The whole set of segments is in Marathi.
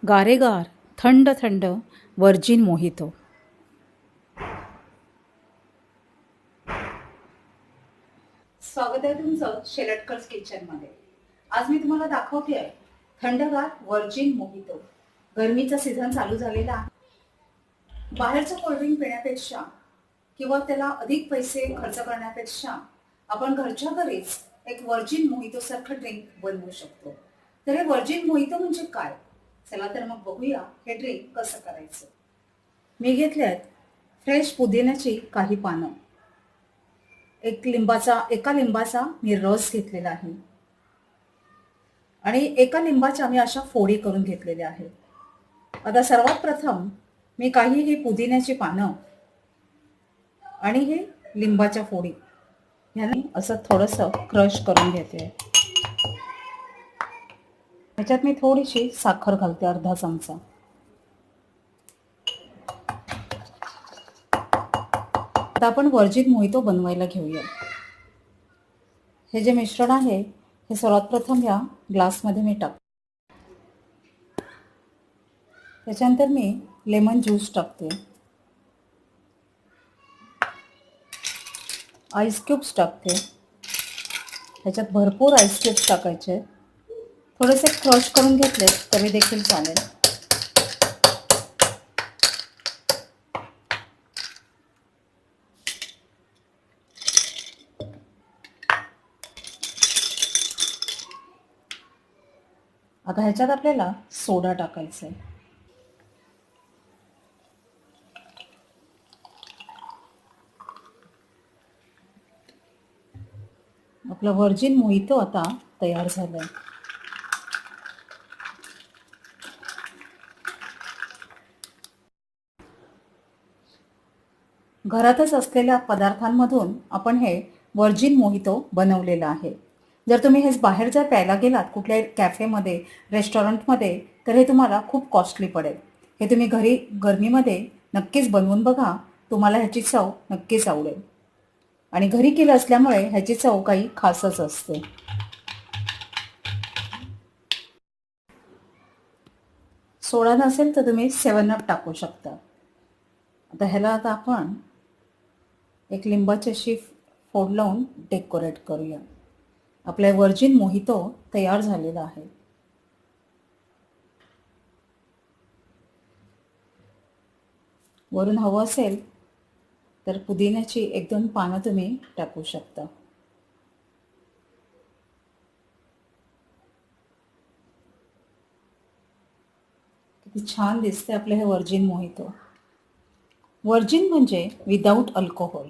गारेगार थंड थंड वर्जिन मोहितो। स्वागत आहे तुमचं शेलटकर्स किचनमध्ये। आज मी तुम्हाला दाखवते आहे थंडगार वर्जिन मोहितो। गरमीचा सीझन चालू झालेला आहे। बाहेरचं कोल्ड्रिंक पिण्यापेक्षा किंवा त्याला अधिक पैसे खर्च करण्यापेक्षा आपण घरच्या घरीच एक वर्जिन मोहितो सारखं ड्रिंक बनवू शकतो। तर हे वर्जिन मोहितो म्हणजे काय? चला तर मग बघूया हे ड्रिंक कसं करायचं। मी घेतले आहेत फ्रेश पुदिन्याची काही पानं, एका लिंबाचा मी रस घेतलेला आहे आणि एका लिंबाच्या मी अशा फोडी करून घेतलेल्या आहेत। आता सर्वात प्रथम मी काही ही पुदिन्याची पानं आणि हे लिंबाच्या फोडी ह्याने असं थोडंसं क्रश करून घेते। ह्याच्यात मी थोडीशी साखर घालते, अर्धा चमचा। आता आपण वर्जिन मोहितो बनवायला घेऊया। हे जे मिश्रण आहे हे सर्वात प्रथम या ग्लासमध्ये मी टाकते। त्याच्यानंतर मी लेमन ज्यूस टाकते, आईस क्यूब्स टाकते। ह्याच्यात भरपूर आईस क्यूब्स टाकायचे, थोडेसे क्रश करून घेतले तरी देखील चालेल। आता ह्याच्यात आपल्याला सोडा टाकायचा आहे। आपला वर्जिन मोहितो आता तयार झालाय। घरातच असलेल्या पदार्थांमधून आपण हे वर्जिन मोहितो बनवलेलं आहे। जर तुम्ही हे बाहेर जर प्यायला गेलात कुठल्याही कॅफेमध्ये, रेस्टॉरंटमध्ये, तर हे तुम्हाला खूप कॉस्टली पडेल। हे तुम्ही घरी गरमीमध्ये नक्कीच बनवून बघा, तुम्हाला ह्याची चव नक्कीच आवडेल। आणि घरी केलं असल्यामुळे ह्याची चव काही खासच असते। सोडा नसेल तर तुम्ही 7 अप टाकू शकता। आता ह्याला आपण एक लिंबाची अशी फोड लावून डेकोरेट करूया। आपला वर्जिन मोहितो तयार झालेला आहे। वरून हवं असेल तर पुदिन्याची 1-2 पानं तुम्ही टाकू शकता। किती छान दिसते आपले हे वर्जिन मोहितो। वर्जिन म्हणजे विदाऊट अल्कोहोल।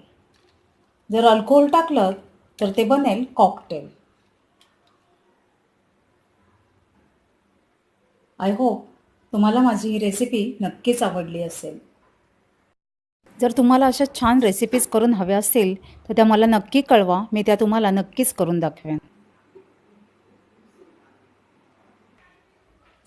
जर अल्कोहोल टाकलं तर ते बनेल कॉकटेल। आय होप तुम्हाला माझी ही रेसिपी नक्कीच आवडली असेल। जर तुम्हाला अशा छान रेसिपीज करून हव्या असतील तर त्या मला नक्की कळवा, मी त्या तुम्हाला नक्कीच करून दाखवेन।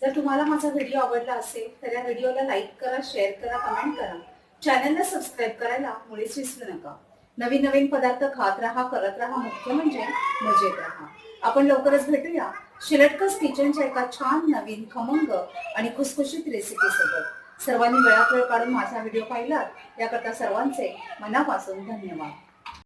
जर तुम्हाला माझा व्हिडिओ आवडला असेल तर या व्हिडिओला लाईक करा, शेअर करा, कमेंट करा। चॅनलला सबस्क्राईब करायला मुळीच विसरू नका। नवीन नवीन पदार्थ खात राहा, करत राहा, मुख्य म्हणजे मजेत राहा। आपण लवकरच भेटूया शेलटकर्स किचनच्या एका छान नवीन खमंग आणि खुसखुशीत रेसिपी सोबत। सर्वांनी वेळात वेळ काढून माझा व्हिडिओ पाहिलात याकरता सर्वांचे मनापासून धन्यवाद।